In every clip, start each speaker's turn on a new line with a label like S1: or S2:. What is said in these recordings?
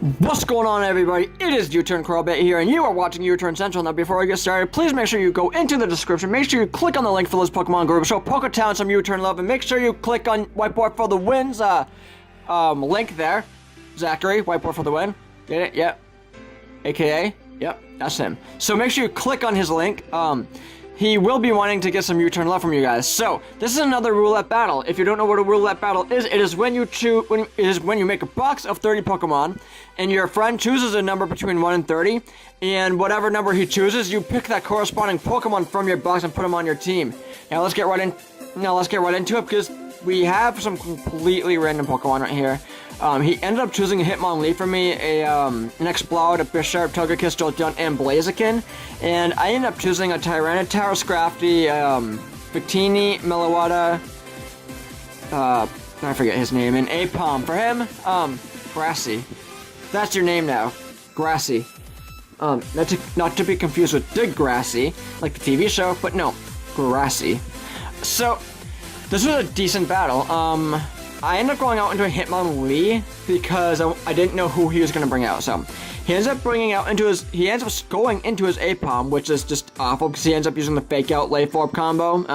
S1: What's going on, everybody? It is U-Turn Crowbait here, and you are watching U-Turn Central. Now, before I get started, please make sure you go into the description, make sure you click on the link for this Pokemon group, show Poketown some U-Turn love, and make sure you click on Whiteboard for the Win's link there. Zachary, Whiteboard for the Win. Get it? Yep. AKA? Yep, that's him. So make sure you click on his link. He will be wanting to get some U-Turn love from you guys. So, this is another roulette battle. If you don't know what a roulette battle is, it is when you make a box of 30 Pokemon, and your friend chooses a number between 1 and 30, and whatever number he chooses, you pick that corresponding Pokemon from your box and put them on your team. Now let's get right into it, because we have some completely random Pokemon right here. He ended up choosing a Hitmonlee for me, an Exploud, a Bisharp, Togekiss, Jolteon, and Blaziken. And I ended up choosing a Tyranitar, Scrafty, Victini, Meloetta, I forget his name, and Apom. For him, Grassy. That's your name now. Grassy. Not to be confused with Degrassi, like the TV show, but no, Grassy. So, this was a decent battle. I ended up going out into a Hitmonlee because I didn't know who he was going to bring out. So he ends up going into his Apom, which is just awful because he ends up using the Fake Out Layforb combo.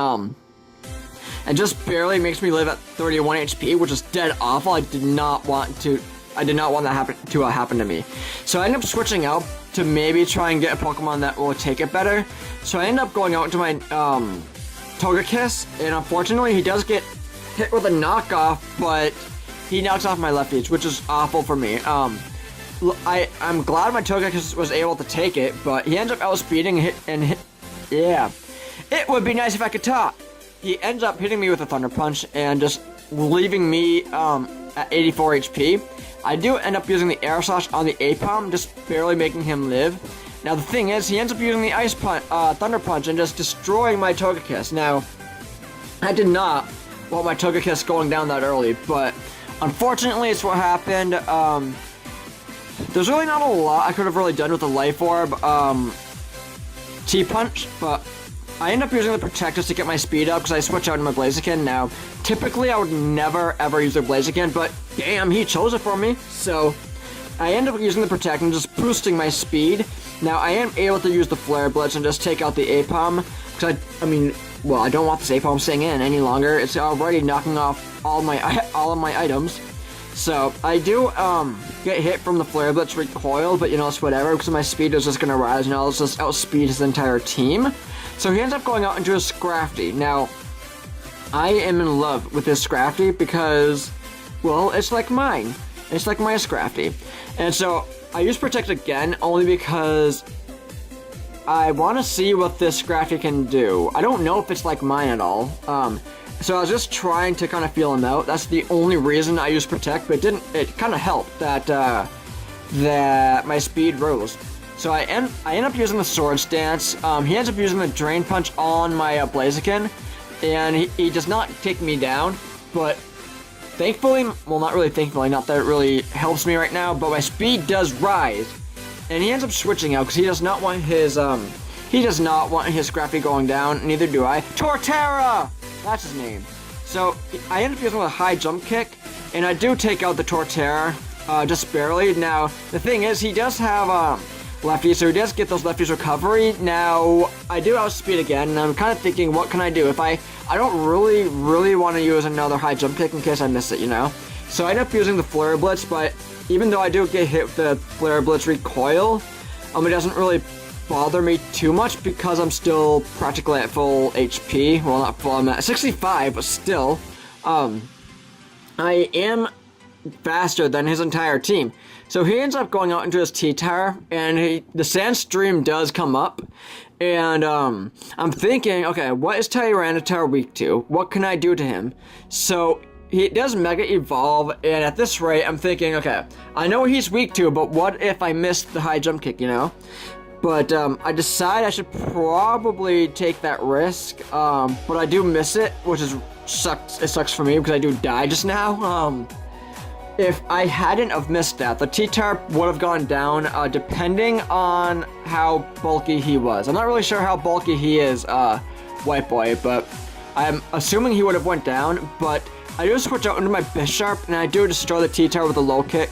S1: And just barely makes me live at 31 HP, which is dead awful. I did not want that to happen to me. So I ended up switching out to maybe try and get a Pokemon that will take it better. So I ended up going out into my Togekiss, and unfortunately he does get hit with a knockoff, but he knocks off my lefties, which is awful for me. I'm glad my Togekiss was able to take it, but he ends up outspeeding yeah. It would be nice if I could talk. He ends up hitting me with a Thunder Punch and just leaving me at 84 HP. I do end up using the Air Slash on the Apom, just barely making him live. Now the thing is, he ends up using the Thunder Punch and just destroying my Togekiss. Now, I did not want my Togekiss going down that early, but unfortunately it's what happened. There's really not a lot I could have really done with the Life Orb T-Punch, but I end up using the Protectors to get my speed up because I switch out to my Blaziken. Now, typically I would never ever use the Blaziken, but damn, he chose it for me. So, I end up using the Protector and just boosting my speed. Now, I am able to use the Flare Blitz and just take out the Apom, because well, I don't want this Apom staying in any longer. It's already knocking off all of my items. So, I do get hit from the Flare Blitz recoil, but you know, it's whatever, because my speed is just going to rise, and I'll just outspeed his entire team. So he ends up going out into a Scrafty. Now, I am in love with this Scrafty because, well, it's like mine. It's like my Scrafty. And so, I use Protect again, only because I want to see what this Scrafty can do. I don't know if it's like mine at all. So I was just trying to kind of feel him out. That's the only reason I used Protect, but it kind of helped that my speed rose. So I end up using the Sword Stance. He ends up using the Drain Punch on my Blaziken, and he does not take me down, but thankfully, well, not really thankfully, not that it really helps me right now, but my speed does rise. And he ends up switching out because he does not want his Scrafty going down. Neither do I. Torterra! That's his name. So I end up using a high jump kick, and I do take out the Torterra, just barely. Now the thing is, he does have lefties, so he does get those lefties recovery. Now I do outspeed again, and I'm kind of thinking, what can I do? If I don't really want to use another high jump kick in case I miss it, you know. So I end up using the Flare Blitz, but even though I do get hit with the Flare Blitz recoil, it doesn't really bother me too much because I'm still practically at full HP. Well, not full, I'm at 65, but still. I am faster than his entire team. So he ends up going out into his T-Tower, and the Sandstream does come up, and I'm thinking, okay, what is Tyranitar weak to? What can I do to him? So he does Mega Evolve, and at this rate, I'm thinking, okay, I know what he's weak to, but what if I miss the high jump kick, you know? But I decide I should probably take that risk, but I do miss it, which sucks. It sucks for me because I do die just now. If I hadn't have missed that, the T-Tower would have gone down, depending on how bulky he was. I'm not really sure how bulky he is, White Boy, but I'm assuming he would have went down, but I do switch out into my Bisharp, and I do destroy the T-Tower with a low kick.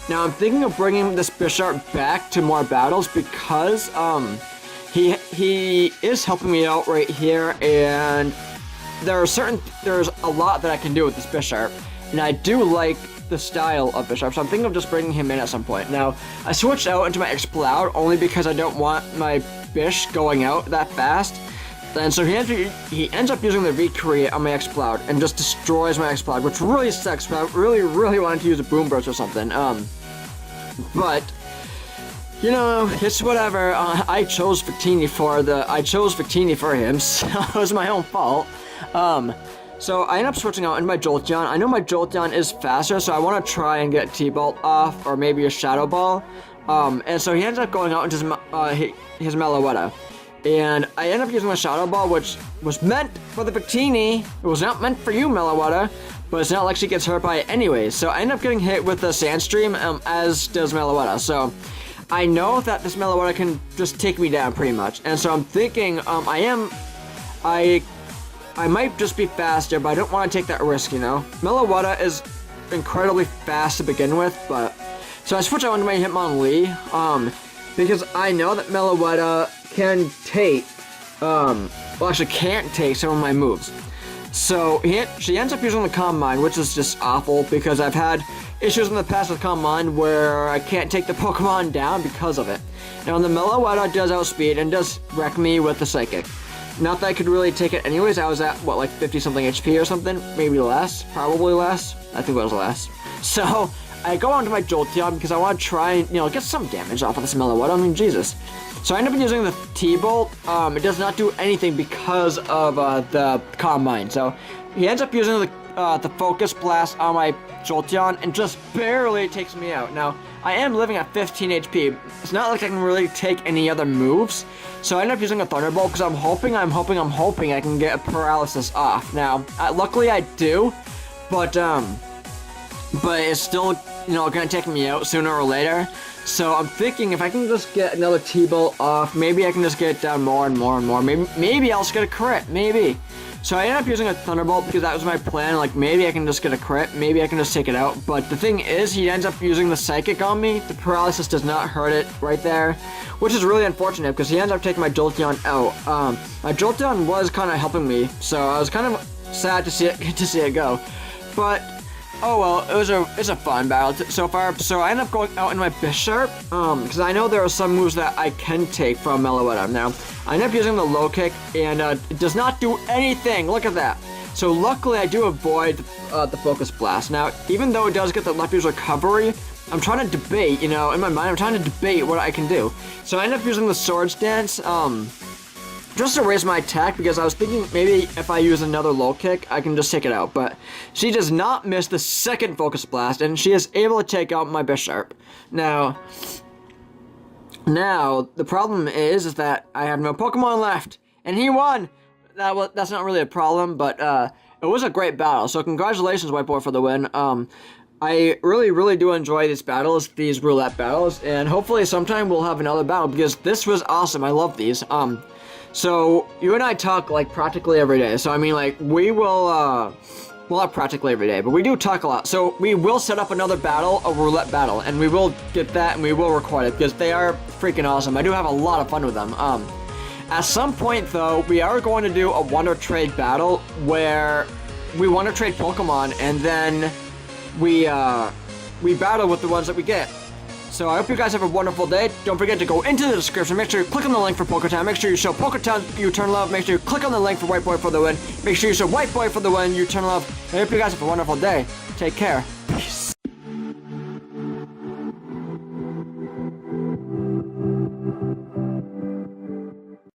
S1: Now I'm thinking of bringing this Bisharp back to more battles because he is helping me out right here, and there's a lot that I can do with this Bisharp, and I do like the style of Bisharp, so I'm thinking of just bringing him in at some point. Now, I switched out into my Exploud only because I don't want my Bish going out that fast, and so he ends up using the Recreate on my Exploud and just destroys my Exploud, which really sucks, but I really wanted to use a Boom Burst or something, but you know, it's whatever. I chose Victini for him, so it was my own fault. So I end up switching out into my Jolteon. I know my Jolteon is faster, so I want to try and get T-Bolt off, or maybe a Shadow Ball. And so he ends up going out into his Meloetta. And I end up using the Shadow Ball, which was meant for the Victini. It was not meant for you, Meloetta, but it's not like she gets hurt by it anyways. So I end up getting hit with the Sandstream, as does Meloetta. So I know that this Meloetta can just take me down pretty much. And so I'm thinking, I might just be faster, but I don't want to take that risk, you know? Meloetta is incredibly fast to begin with, but... So I switch out into my Hitmonlee, because I know that Meloetta can take, well, actually can't take some of my moves. So she ends up using the Calm Mind, which is just awful, because I've had issues in the past with Calm Mind where I can't take the Pokemon down because of it. Now, the Meloetta does outspeed and does wreck me with the Psychic. Not that I could really take it anyways. I was at, what, like 50-something HP or something? Maybe less. Probably less. I think it was less. So, I go onto my Jolteon because I want to try and, you know, get some damage off of this Meloetta. I mean, Jesus. So I end up using the T-Bolt. It does not do anything because of the Calm Mind. So, he ends up using the Focus Blast on my Jolteon and just barely takes me out. Now, I am living at 15 HP. It's not like I can really take any other moves. So I end up using a Thunderbolt because I'm hoping I can get a paralysis off. Now, luckily I do, but it's still, you know, gonna take me out sooner or later. So I'm thinking if I can just get another T-Bolt off, maybe I can just get it down more and more and more. Maybe I'll just get a crit, maybe. So I ended up using a Thunderbolt because that was my plan, like maybe I can just get a crit, maybe I can just take it out. But the thing is, he ends up using the Psychic on me. The paralysis does not hurt it right there, which is really unfortunate because he ends up taking my Jolteon out. My Jolteon was kind of helping me, so I was kind of sad to see it go. But oh well, it's a fun battle so far. So I end up going out in my Bisharp, because I know there are some moves that I can take from Meloetta. Now, I end up using the Low Kick, and it does not do anything. Look at that. So luckily, I do avoid the Focus Blast. Now, even though it does get the Lefty's recovery, I'm trying to debate, you know, in my mind, I'm trying to debate what I can do. So I end up using the Swords Dance, just to raise my attack, because I was thinking maybe if I use another Low Kick, I can just take it out. But she does not miss the second Focus Blast, and she is able to take out my Bisharp. Now, the problem is that I have no Pokemon left, and he won! That's not really a problem, but it was a great battle, so congratulations, Whiteboy, for the win. I really do enjoy these battles, these roulette battles, and hopefully sometime we'll have another battle, because this was awesome. I love these. So, you and I talk, like, practically every day. So, I mean, like, we will, well, not practically every day, but we do talk a lot. So, we will set up another battle, a roulette battle, and we will get that, and we will record it, because they are freaking awesome. I do have a lot of fun with them. At some point, though, we are going to do a Wonder Trade battle, where we Wonder Trade Pokemon, and then we battle with the ones that we get. So I hope you guys have a wonderful day. Don't forget to go into the description. Make sure you click on the link for Poketown. Make sure you show Poketown you turn love. Make sure you click on the link for Whiteboy for the win. Make sure you show Whiteboy for the win you turn love. I hope you guys have a wonderful day. Take care.